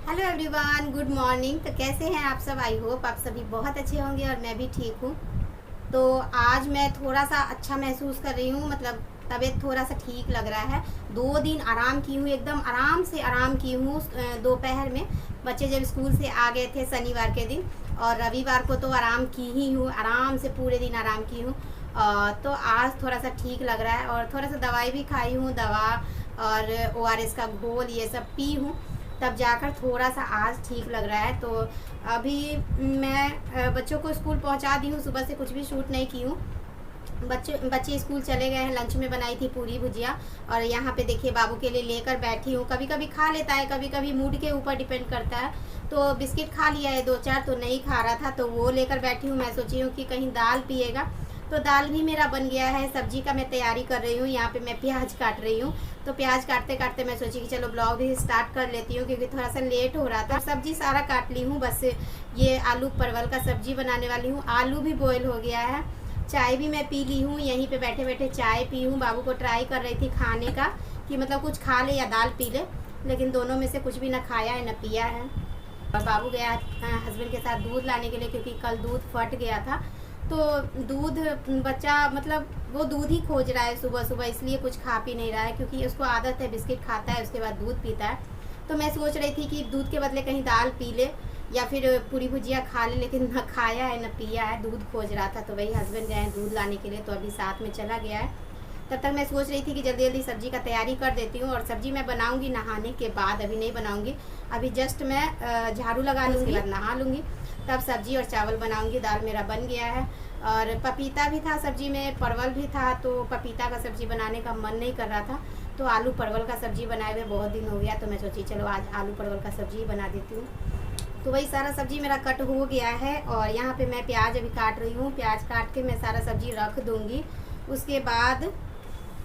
Hello everyone, good morning. तो कैसे हैं आप सब? आई होप आप सभी बहुत अच्छे होंगे और मैं भी ठीक हूँ। तो आज मैं थोड़ा सा अच्छा महसूस कर रही हूँ, मतलब तबीयत थोड़ा सा ठीक लग रहा है। 2 दिन आराम की हूँ, एकदम आराम से आराम की हूँ। दोपहर में बच्चे जब स्कूल से आ गए थे शनिवार के दिन, और रविवार को तो आराम की ही हूँ, आराम से पूरे दिन आराम की हूँ। तो आज थोड़ा सा ठीक लग रहा है और थोड़ा सा दवाई भी खाई हूँ, दवा और ORS का घोल ये सब पी हूँ, तब जाकर थोड़ा सा आज ठीक लग रहा है। तो अभी मैं बच्चों को स्कूल पहुंचा दी हूँ, सुबह से कुछ भी शूट नहीं की हूँ। बच्चे स्कूल चले गए हैं। लंच में बनाई थी पूरी भुजिया, और यहाँ पे देखिए बाबू के लिए लेकर बैठी हूँ। कभी कभी खा लेता है, कभी कभी मूड के ऊपर डिपेंड करता है। तो बिस्किट खा लिया है 2-4, तो नहीं खा रहा था, तो वो लेकर बैठी हूँ। मैं सोची हूँ कि कहीं दाल पिएगा, तो दाल भी मेरा बन गया है। सब्जी का मैं तैयारी कर रही हूँ, यहाँ पे मैं प्याज काट रही हूँ। तो प्याज काटते काटते मैं सोची कि चलो ब्लॉग भी स्टार्ट कर लेती हूँ, क्योंकि थोड़ा सा लेट हो रहा था। सब्जी सारा काट ली हूँ, बस ये आलू परवल का सब्जी बनाने वाली हूँ। आलू भी बॉयल हो गया है, चाय भी मैं पी ली हूँ। यहीं पे बैठे बैठे चाय पी हूँ। बाबू को ट्राई कर रही थी खाने का, कि मतलब कुछ खा ले या दाल पी ले, लेकिन दोनों में से कुछ भी ना खाया है ना पिया है। और बाबू गया हस्बैंड के साथ दूध लाने के लिए, क्योंकि कल दूध फट गया था। तो दूध बच्चा मतलब वो दूध ही खोज रहा है सुबह सुबह, इसलिए कुछ खा पी नहीं रहा है, क्योंकि उसको आदत है बिस्किट खाता है उसके बाद दूध पीता है। तो मैं सोच रही थी कि दूध के बदले कहीं दाल पी ले या फिर पूरी भुजिया खा ले, लेकिन न खाया है न पिया है, दूध खोज रहा था। तो वही हस्बैंड गए हैं दूध लाने के लिए, तो अभी साथ में चला गया है। तब तक मैं सोच रही थी कि जल्दी जल्दी सब्जी का तैयारी कर देती हूँ, और सब्जी मैं बनाऊंगी नहाने के बाद, अभी नहीं बनाऊंगी। अभी जस्ट मैं झाड़ू लगा लूँगी, उसके बाद नहा लूँगी, तब सब्जी और चावल बनाऊंगी। दाल मेरा बन गया है, और पपीता भी था सब्जी में, परवल भी था, तो पपीता का सब्जी बनाने का मन नहीं कर रहा था, तो आलू परवल का सब्जी बनाए हुए बहुत दिन हो गया। तो मैं सोची चलो आज आलू परवल का सब्जी बना देती हूँ। तो वही सारा सब्जी मेरा कट हो गया है, और यहाँ पे मैं प्याज अभी काट रही हूँ। प्याज काट के मैं सारा सब्जी रख दूँगी। उसके बाद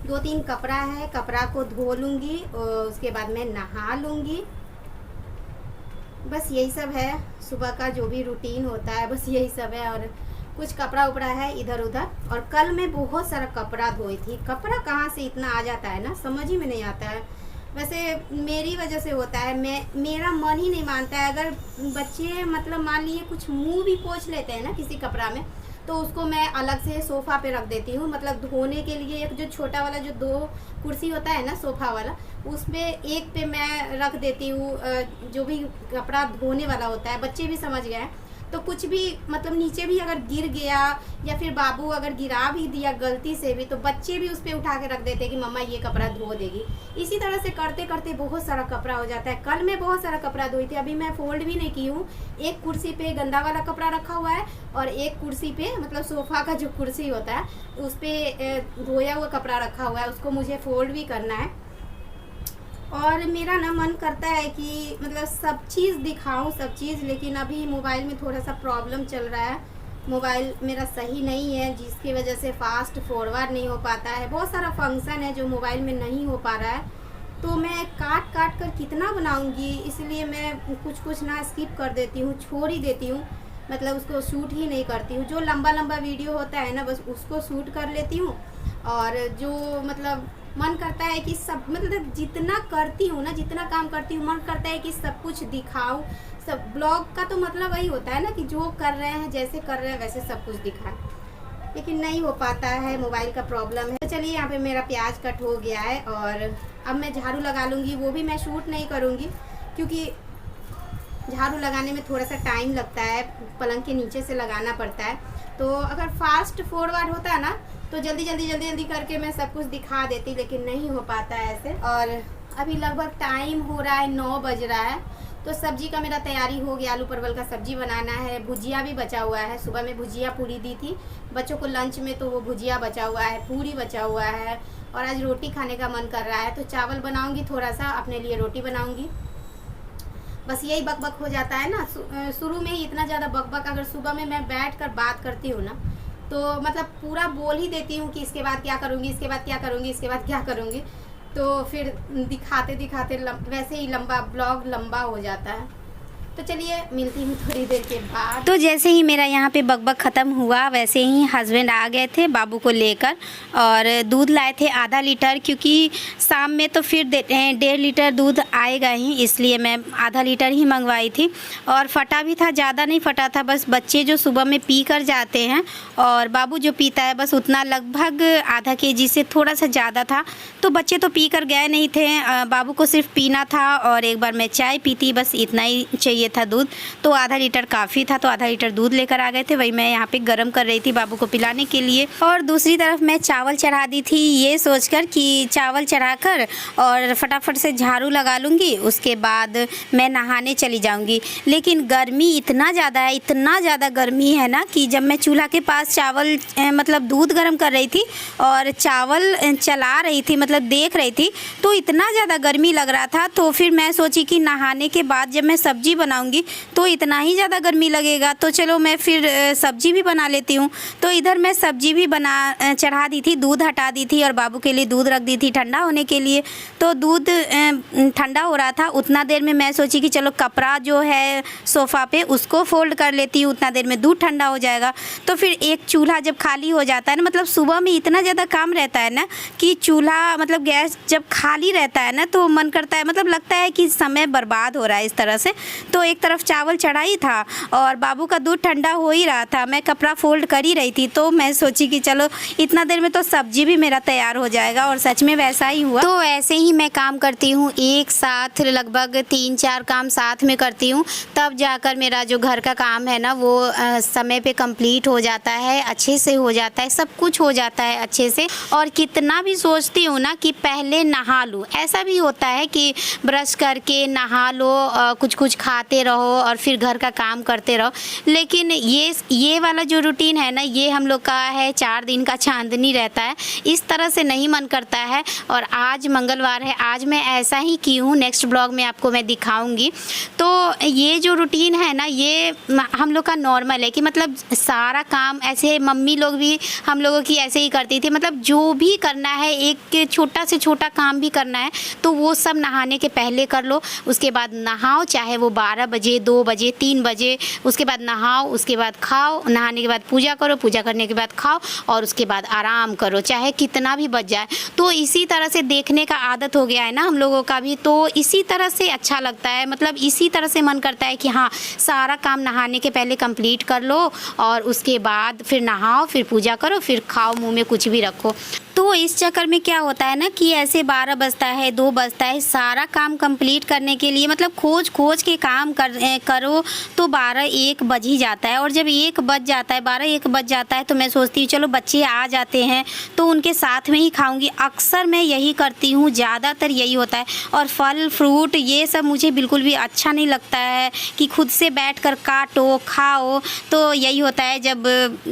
2-3 कपड़ा है, कपड़ा को धो लूँगी, और उसके बाद मैं नहा लूँगी। बस यही सब है, सुबह का जो भी रूटीन होता है बस यही सब है। और कुछ कपड़ा उपड़ा है इधर उधर, और कल मैं बहुत सारा कपड़ा धोई थी। कपड़ा कहाँ से इतना आ जाता है ना, समझ ही में नहीं आता है। वैसे मेरी वजह से होता है, मेरा मन ही नहीं मानता है। अगर बच्चे मतलब मान लिए कुछ मुंह भी पोंछ लेते हैं ना किसी कपड़ा में, तो उसको मैं अलग से सोफ़ा पे रख देती हूँ। मतलब धोने के लिए एक जो छोटा वाला जो 2 कुर्सी होता है ना सोफ़ा वाला, उसमें एक पे मैं रख देती हूँ। जो भी कपड़ा धोने वाला होता है, बच्चे भी समझ गए हैं, तो कुछ भी मतलब नीचे भी अगर गिर गया, या फिर बाबू अगर गिरा भी दिया गलती से भी, तो बच्चे भी उस पर उठा के रख देते हैं कि मम्मा ये कपड़ा धो देगी। इसी तरह से करते करते बहुत सारा कपड़ा हो जाता है। कल मैं बहुत सारा कपड़ा धोई थी, अभी मैं फोल्ड भी नहीं की हूँ। एक कुर्सी पे गंदा वाला कपड़ा रखा हुआ है, और एक कुर्सी पे मतलब सोफ़ा का जो कुर्सी होता है उस पर धोया हुआ कपड़ा रखा हुआ है, उसको मुझे फोल्ड भी करना है। और मेरा ना मन करता है कि मतलब सब चीज़ दिखाऊं, सब चीज़, लेकिन अभी मोबाइल में थोड़ा सा प्रॉब्लम चल रहा है। मोबाइल मेरा सही नहीं है, जिसकी वजह से फास्ट फॉरवर्ड नहीं हो पाता है। बहुत सारा फंक्शन है जो मोबाइल में नहीं हो पा रहा है, तो मैं काट काट कर कितना बनाऊंगी, इसलिए मैं कुछ कुछ ना स्किप कर देती हूँ, छोड़ ही देती हूँ। मतलब उसको शूट ही नहीं करती हूँ। जो लंबा लंबा वीडियो होता है ना, बस उसको शूट कर लेती हूँ। और जो मतलब मन करता है कि सब, मतलब जितना करती हूँ ना, जितना काम करती हूँ, मन करता है कि सब कुछ दिखाऊँ। सब ब्लॉग का तो मतलब वही होता है ना, कि जो कर रहे हैं, जैसे कर रहे हैं वैसे सब कुछ दिखाएं, लेकिन नहीं हो पाता है, मोबाइल का प्रॉब्लम है। तो चलिए, यहाँ पे मेरा प्याज कट हो गया है, और अब मैं झाड़ू लगा लूँगी। वो भी मैं शूट नहीं करूँगी, क्योंकि झाड़ू लगाने में थोड़ा सा टाइम लगता है, पलंग के नीचे से लगाना पड़ता है। तो अगर फास्ट फॉरवर्ड होता है ना, तो जल्दी जल्दी जल्दी जल्दी करके मैं सब कुछ दिखा देती, लेकिन नहीं हो पाता है ऐसे। और अभी लगभग टाइम हो रहा है 9 बज रहा है। तो सब्जी का मेरा तैयारी हो गया, आलू परवल का सब्जी बनाना है। भुजिया भी बचा हुआ है, सुबह में भुजिया पूरी दी थी बच्चों को लंच में, तो वो भुजिया बचा हुआ है, पूरी बचा हुआ है। और आज रोटी खाने का मन कर रहा है, तो चावल बनाऊँगी, थोड़ा सा अपने लिए रोटी बनाऊँगी। बस यही बकबक हो जाता है ना, शुरू में ही इतना ज़्यादा बकबक। अगर सुबह में मैं बैठ कर बात करती हूँ ना, तो मतलब पूरा बोल ही देती हूँ कि इसके बाद क्या करूँगी, इसके बाद क्या करूँगी, इसके बाद क्या करूँगी, तो फिर दिखाते दिखाते वैसे ही लंबा ब्लॉग लंबा हो जाता है। तो चलिए मिलती हूँ थोड़ी देर के बाद। तो जैसे ही मेरा यहाँ पे बकबक ख़त्म हुआ वैसे ही हस्बैंड आ गए थे बाबू को लेकर, और दूध लाए थे आधा लीटर, क्योंकि शाम में तो फिर 1.5 लीटर दूध आएगा ही, इसलिए मैं आधा लीटर ही मंगवाई थी। और फटा भी था, ज़्यादा नहीं फटा था, बस बच्चे जो सुबह में पी कर जाते हैं और बाबू जो पीता है बस उतना, लगभग आधा केजी से थोड़ा सा ज़्यादा था। तो बच्चे तो पी कर गए नहीं थे, बाबू को सिर्फ पीना था और एक बार मैं चाय पीती, बस इतना ही चाहिए था दूध। तो आधा लीटर काफ़ी था, तो आधा लीटर दूध लेकर आ गए थे, वही मैं यहाँ पे गर्म कर रही थी बाबू को पिलाने के लिए। और दूसरी तरफ मैं चावल चढ़ा दी थी, ये सोचकर कि चावल चढ़ाकर और फटाफट से झाड़ू लगा लूँगी, उसके बाद मैं नहाने चली जाऊँगी। लेकिन गर्मी इतना ज़्यादा है, इतना ज़्यादा गर्मी है ना, कि जब मैं चूल्हा के पास चावल मतलब दूध गर्म कर रही थी और चावल चला रही थी, मतलब देख रही थी, तो इतना ज़्यादा गर्मी लग रहा था। तो फिर मैं सोची कि नहाने के बाद जब मैं सब्ज़ी बनाऊंगी तो इतना ही ज़्यादा गर्मी लगेगा, तो चलो मैं फिर सब्ज़ी भी बना लेती हूँ। तो इधर मैं सब्ज़ी भी चढ़ा दी थी, दूध हटा दी थी और बाबू के लिए दूध रख दी थी ठंडा होने के लिए। तो दूध ठंडा हो रहा था, उतना देर में मैं सोची कि चलो कपड़ा जो है सोफ़ा पे उसको फोल्ड कर लेती हूँ, उतना देर में दूध ठंडा हो जाएगा। तो फिर एक चूल्हा जब खाली हो जाता है ना, मतलब सुबह में इतना ज़्यादा काम रहता है ना कि चूल्हा मतलब गैस जब खाली रहता है ना तो मन करता है, मतलब लगता है कि समय बर्बाद हो रहा है इस तरह से। तो एक तरफ चावल चढ़ाई था और बाबू का दूध ठंडा हो ही रहा था, मैं कपड़ा फोल्ड कर ही रही थी। तो मैं सोची कि चलो इतना देर में तो सब्जी भी मेरा तैयार हो जाएगा, और सच में वैसा ही हुआ। तो ऐसे ही मैं काम करती हूँ, एक साथ लगभग 3-4 काम साथ में करती हूँ, तब जाकर मेरा जो घर का काम है ना वो समय पे कंप्लीट हो जाता है, अच्छे से हो जाता है, सब कुछ हो जाता है अच्छे से। और कितना भी सोचती हूँ ना कि पहले नहा लूँ, ऐसा भी होता है कि ब्रश करके नहा लो, कुछ कुछ खाते रहो और फिर घर का काम करते रहो। लेकिन ये वाला जो रूटीन है ना, ये हम लोग का है 4 दिन का चांदनी रहता है, इस तरह से नहीं मन करता है। और आज मंगलवार है, आज मैं ऐसा ही की हूँ, नेक्स्ट ब्लॉग में आपको मैं दिखाऊंगी। तो ये जो रूटीन है ना, ये हम लोग का नॉर्मल है कि मतलब सारा काम ऐसे, मम्मी लोग भी हम लोगों की ऐसे ही करती थी, मतलब जो भी करना है, एक छोटा से छोटा काम भी करना है तो वो सब नहाने के पहले कर लो। उसके बाद नहाओ, चाहे वो 12 बजे, 2 बजे, 3 बजे, उसके बाद नहाओ, उसके बाद खाओ, नहाने के बाद पूजा करो, पूजा करने के बाद खाओ, और उसके बाद आराम करो, चाहे कितना भी बच जाए। तो इसी तरह से देखने का आदत हो गया है ना हम लोगों का भी, तो इसी तरह से अच्छा लगता है, मतलब इसी तरह से मन करता है कि हाँ सारा काम नहाने के पहले कंप्लीट कर लो और उसके बाद फिर नहाओ, फिर पूजा करो, फिर खाओ, मुंह में कुछ भी रखो। तो इस चक्कर में क्या होता है ना कि ऐसे 12 बजता है, 2 बजता है, सारा काम कंप्लीट करने के लिए मतलब खोज के काम करो तो 12-1 बज ही जाता है। और जब 1 बज जाता है, 12-1 बज जाता है, तो मैं सोचती हूँ चलो बच्चे आ जाते हैं तो उनके साथ में ही खाऊंगी। अक्सर मैं यही करती हूँ, ज़्यादातर यही होता है। और फल फ्रूट ये सब मुझे बिल्कुल भी अच्छा नहीं लगता है कि खुद से बैठकर काटो खाओ, तो यही होता है जब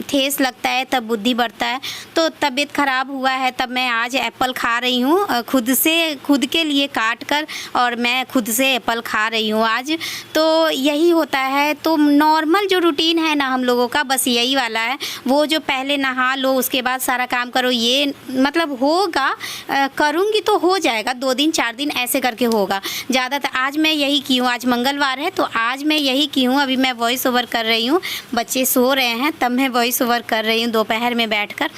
ठेस लगता है तब बुद्धि बढ़ता है। तो तबीयत ख़राब हुआ है तब मैं आज एप्पल खा रही हूँ, खुद के लिए काट कर, और मैं खुद से एप्पल खा रही हूँ आज। तो यही होता है। तो नॉर्मल जो रूटीन है ना हम लोगों का, बस यही वाला है। वो जो पहले नहा लो उसके बाद सारा काम करो, ये मतलब होगा, करूँगी तो हो जाएगा, 2 दिन 4 दिन ऐसे करके होगा। ज़्यादातर आज मैं यही की हूँ, आज मंगलवार है तो आज मैं यही की हूँ। अभी मैं वॉइस ओवर कर रही हूँ, बच्चे सो रहे हैं तब मैं वॉइस ओवर कर रही हूँ दोपहर में बैठकर।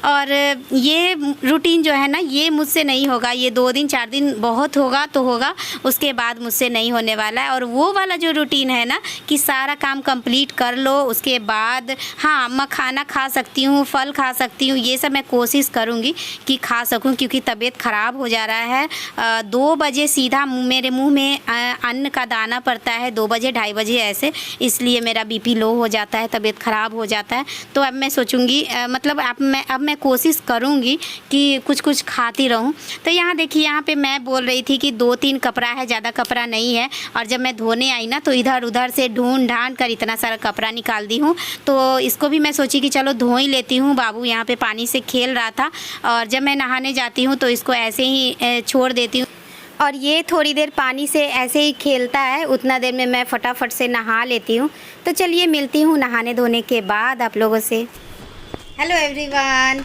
और ये रूटीन जो है ना ये मुझसे नहीं होगा, ये 2 दिन 4 दिन बहुत होगा तो होगा, उसके बाद मुझसे नहीं होने वाला है। और वो वाला जो रूटीन है ना कि सारा काम कंप्लीट कर लो उसके बाद हाँ मैं खाना खा सकती हूँ, फल खा सकती हूँ, ये सब मैं कोशिश करूँगी कि खा सकूँ, क्योंकि तबीयत ख़राब हो जा रहा है। 2 बजे सीधा मेरे मुँह में अन्न का दाना पड़ता है, 2 बजे 2:30 बजे ऐसे, इसलिए मेरा बीपी लो हो जाता है, तबीयत ख़राब हो जाता है। तो अब मैं सोचूँगी मतलब अब मैं कोशिश करूँगी कि कुछ खाती रहूँ। तो यहाँ देखिए, यहाँ पे मैं बोल रही थी कि 2-3 कपड़ा है, ज़्यादा कपड़ा नहीं है। और जब मैं धोने आई ना तो इधर उधर से ढूंढ ढांड कर इतना सारा कपड़ा निकाल दी हूँ। तो इसको भी मैं सोची कि चलो धो ही लेती हूँ। बाबू यहाँ पे पानी से खेल रहा था और जब मैं नहाने जाती हूँ तो इसको ऐसे ही छोड़ देती हूँ, और ये थोड़ी देर पानी से ऐसे ही खेलता है, उतना देर में मैं फटाफट से नहा लेती हूँ। तो चलिए मिलती हूँ नहाने धोने के बाद आप लोगों से। हेलो एवरीवन,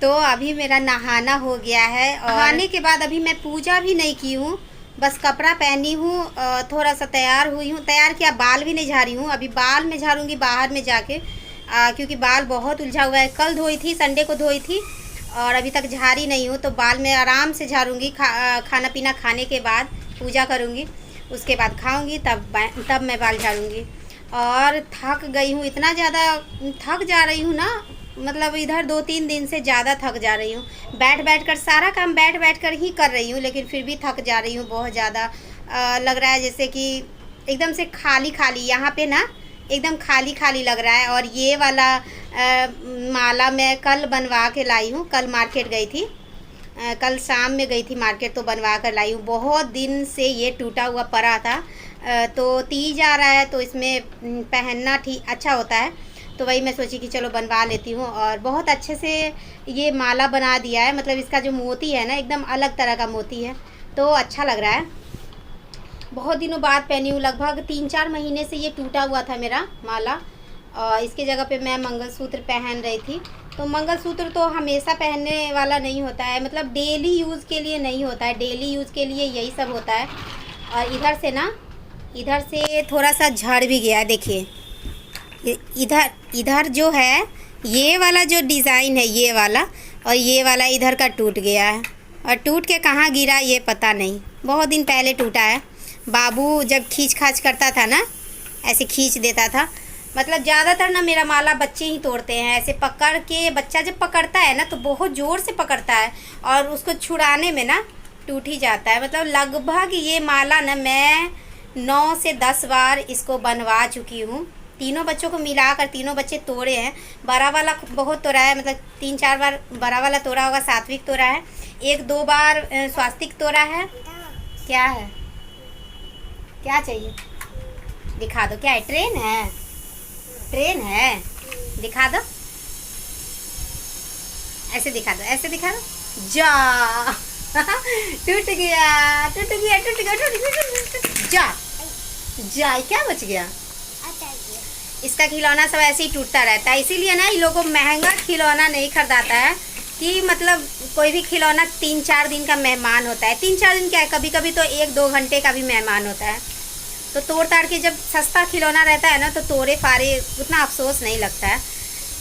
तो अभी मेरा नहाना हो गया है और नहाने के बाद अभी मैं पूजा भी नहीं की हूँ, बस कपड़ा पहनी हूँ, थोड़ा सा तैयार हुई हूँ। तैयार किया, बाल भी नहीं झाड़ी हूँ, अभी बाल में झाड़ूंगी बाहर में जाके, क्योंकि बाल बहुत उलझा हुआ है। कल धोई थी, संडे को धोई थी और अभी तक झाड़ी नहीं हूँ। तो बाल में आराम से झाड़ूंगी, खाना पीना खाने के बाद पूजा करूँगी, उसके बाद खाऊंगी, तब मैं बाल झाड़ूंगी। और थक गई हूँ, इतना ज़्यादा थक जा रही हूँ ना, मतलब इधर 2-3 दिन से ज़्यादा थक जा रही हूँ। बैठ बैठ कर सारा काम बैठ बैठ कर ही कर रही हूँ, लेकिन फिर भी थक जा रही हूँ बहुत ज़्यादा। लग रहा है जैसे कि एकदम से खाली खाली, यहाँ पे ना एकदम खाली खाली लग रहा है। और ये वाला माला मैं कल बनवा के लाई हूँ, कल मार्केट गई थी, कल शाम में गई थी मार्केट, तो बनवा कर लाई हूँ। बहुत दिन से ये टूटा हुआ पड़ा था, तो तीज आ रहा है तो इसमें पहनना ठीक अच्छा होता है, तो वही मैं सोची कि चलो बनवा लेती हूँ। और बहुत अच्छे से ये माला बना दिया है, मतलब इसका जो मोती है ना एकदम अलग तरह का मोती है, तो अच्छा लग रहा है। बहुत दिनों बाद पहनी हूँ, लगभग 3-4 महीने से ये टूटा हुआ था मेरा माला, और इसके जगह पे मैं मंगलसूत्र पहन रही थी। तो मंगलसूत्र तो हमेशा पहनने वाला नहीं होता है, मतलब डेली यूज़ के लिए नहीं होता है, डेली यूज़ के लिए यही सब होता है। और इधर से थोड़ा सा झड़ भी गया है, देखिए इधर जो है ये वाला जो डिज़ाइन है ये वाला, और ये वाला इधर का टूट गया है, और टूट के कहाँ गिरा ये पता नहीं, बहुत दिन पहले टूटा है। बाबू जब खींच खाच करता था ना, ऐसे खींच देता था, मतलब ज़्यादातर ना मेरा माला बच्चे ही तोड़ते हैं, ऐसे पकड़ के। बच्चा जब पकड़ता है ना तो बहुत ज़ोर से पकड़ता है, और उसको छुड़ाने में ना टूट ही जाता है। मतलब लगभग ये माला ना मैं 9 से 10 बार इसको बनवा चुकी हूँ, तीनों बच्चों को मिलाकर। तीनों बच्चे तोड़े हैं, बड़ा वाला बहुत तोड़ा है, मतलब 3-4 बार बड़ा वाला तोड़ा होगा, सात्विक तोड़ा है, 1-2 बार स्वास्तिक तोड़ा है। क्या है, क्या चाहिए, दिखा दो, क्या है, ट्रेन है, ट्रेन है, दिखा दो, ऐसे दिखा दो, ऐसे दिखा दो, जा टूट गया टूट गया टूट गया टूट गया, जा जा, क्या बच गया। इसका खिलौना सब ऐसे ही टूटता रहता है, इसीलिए ना इन लोगों को महंगा खिलौना नहीं खरीदाता है, कि मतलब कोई भी खिलौना 3-4 दिन का मेहमान होता है। 3-4 दिन क्या है, कभी कभी तो 1-2 घंटे का भी मेहमान होता है। तो तोड़ ताड़ के जब सस्ता खिलौना रहता है ना तो तोड़े फाड़े उतना अफसोस नहीं लगता है।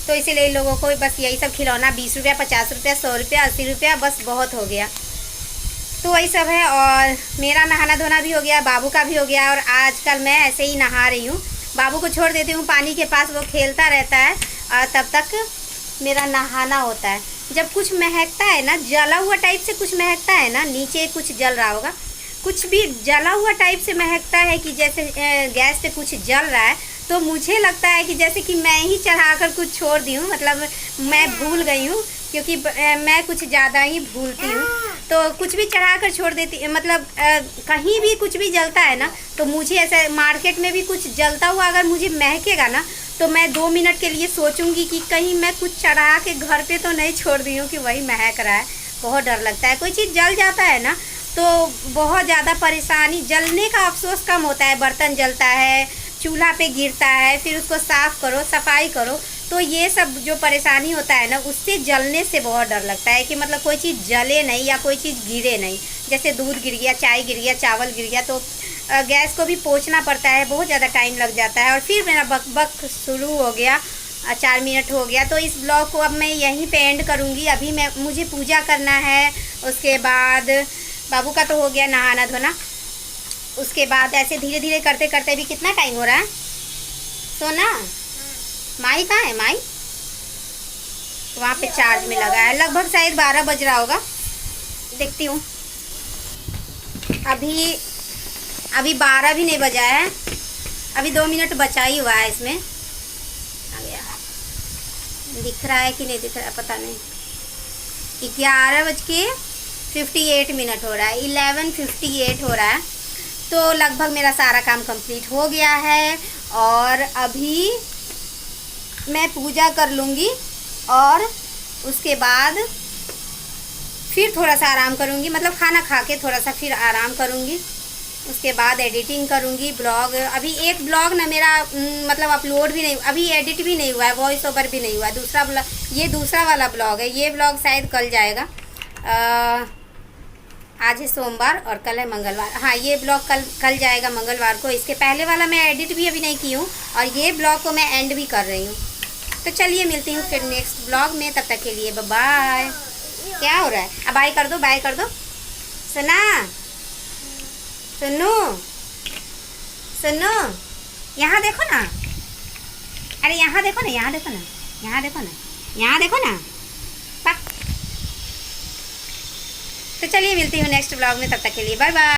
तो इसीलिए इन लोगों को बस यही सब खिलौना 20 रुपया, 50 रुपया, 100 रुपया, 80 रुपया, बस बहुत हो गया। तो वही सब है। और मेरा नहाना धोना भी हो गया, बाबू का भी हो गया, और आजकल मैं ऐसे ही नहा रही हूँ। बाबू को छोड़ देती हूँ पानी के पास, वो खेलता रहता है, और तब तक मेरा नहाना होता है। जब कुछ महकता है ना, जला हुआ टाइप से कुछ महकता है ना, नीचे कुछ जल रहा होगा, कुछ भी जला हुआ टाइप से महकता है, कि जैसे गैस पे कुछ जल रहा है, तो मुझे लगता है कि जैसे कि मैं ही चढ़ाकर कुछ छोड़ दी हूँ, मतलब मैं भूल गई हूँ, क्योंकि मैं कुछ ज़्यादा ही भूलती हूँ। तो कुछ भी चढ़ाकर छोड़ देती, मतलब कहीं भी कुछ भी जलता है ना, तो मुझे ऐसा, मार्केट में भी कुछ जलता हुआ अगर मुझे महकेगा ना, तो मैं 2 मिनट के लिए सोचूंगी कि कहीं मैं कुछ चढ़ा के घर पे तो नहीं छोड़ दी हूँ कि वही महक रहा है। बहुत डर लगता है, कोई चीज़ जल जाता है ना तो बहुत ज़्यादा परेशानी, जलने का अफसोस कम होता है। बर्तन जलता है, चूल्हा पे गिरता है, फिर उसको साफ़ करो, सफाई करो, तो ये सब जो परेशानी होता है ना, उससे जलने से बहुत डर लगता है, कि मतलब कोई चीज़ जले नहीं या कोई चीज़ गिरे नहीं। जैसे दूध गिर गया, चाय गिर गया, चावल गिर गया, तो गैस को भी पोंछना पड़ता है, बहुत ज़्यादा टाइम लग जाता है। और फिर मेरा बक बक शुरू हो गया, 4 मिनट हो गया। तो इस ब्लॉग को अब मैं यहीं पे एंड करूँगी। अभी मुझे पूजा करना है, उसके बाद बाबू का तो हो गया नहाना धोना, उसके बाद ऐसे धीरे धीरे करते करते भी कितना टाइम हो रहा है। सोना, माई कहाँ है, माई वहाँ पे चार्ज में लगा है, लगभग शायद 12 बज रहा होगा, देखती हूँ। अभी 12 भी नहीं बजा है, अभी 2 मिनट बचा ही हुआ है इसमें। आ गया, दिख रहा है कि नहीं दिख रहा है पता नहीं। 11:58 हो रहा है, 11:58 हो रहा है। तो लगभग मेरा सारा काम कंप्लीट हो गया है, और अभी मैं पूजा कर लूँगी, और उसके बाद फिर थोड़ा सा आराम करूँगी, मतलब खाना खा के थोड़ा सा फिर आराम करूँगी। उसके बाद एडिटिंग करूँगी ब्लॉग। अभी एक ब्लॉग ना मेरा मतलब अपलोड भी नहीं, अभी एडिट भी नहीं हुआ है, वॉइस ओवर भी नहीं हुआ है। दूसरा ब्लॉग, ये दूसरा वाला ब्लॉग है, ये ब्लॉग शायद कल जाएगा। आज है सोमवार और कल है मंगलवार। हाँ, ये ब्लॉग कल जाएगा मंगलवार को। इसके पहले वाला मैं एडिट भी अभी नहीं की हूँ और ये ब्लॉग को मैं एंड भी कर रही हूँ। तो चलिए मिलती हूँ फिर नेक्स्ट ब्लॉग में, तब तक के लिए बाय बाय। क्या हो रहा है? अब बाय कर दो, बाय कर दो। सुना, सुनो सुनो, यहाँ देखो ना, अरे यहाँ देखो ना, यहाँ देखो ना, यहाँ देखो ना, यहाँ देखो ना। तो चलिए मिलती हूँ नेक्स्ट ब्लॉग में, तब तक के लिए बाय बाय।